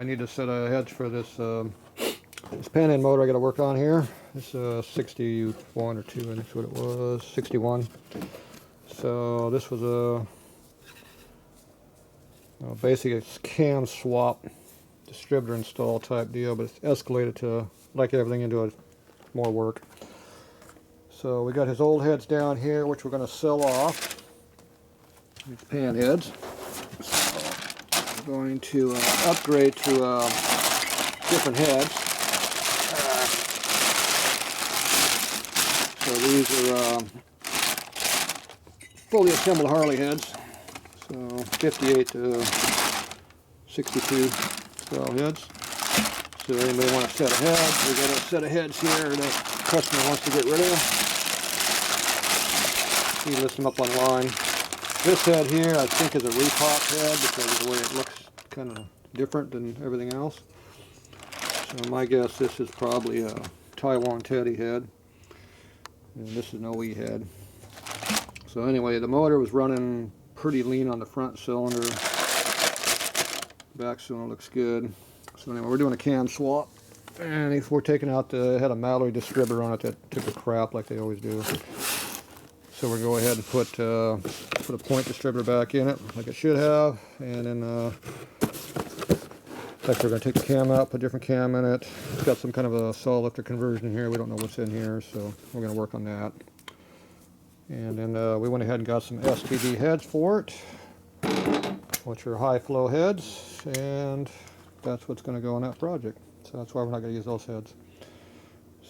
I need a set of heads for this this panhead motor I got to work on here. This is 61 or 2, I think that's what it was, 61. So this was basically a cam swap distributor install type deal, but it's escalated to, like everything, into a more work. So we got his old heads down here, which we're going to sell off. These panheads. So we're going to upgrade to different heads. So these are fully assembled Harley heads. So 58 to 62 style heads. So anybody want a set of heads? We got a set of heads here that customer wants to get rid of. You can list them up online. This head here I think is a repop head because of the way it looks kind of different than everything else. So my guess this is probably a Taiwan Teddy head. And this is an OE head. So anyway, the motor was running pretty lean on the front cylinder. Back cylinder looks good. So anyway, we're doing a cam swap. And if we're taking out the head of Mallory distributor on it that took a crap like they always do. So we'll go ahead and put a point distributor back in it, like it should have, and then like we're going to take the cam out, put a different cam in it. It's got some kind of a saw lifter conversion in here. We don't know what's in here, so we're going to work on that. And then we went ahead and got some STD heads for it, which are high flow heads, and that's what's going to go on that project. So that's why we're not going to use those heads.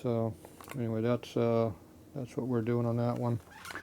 So anyway, that's what we're doing on that one.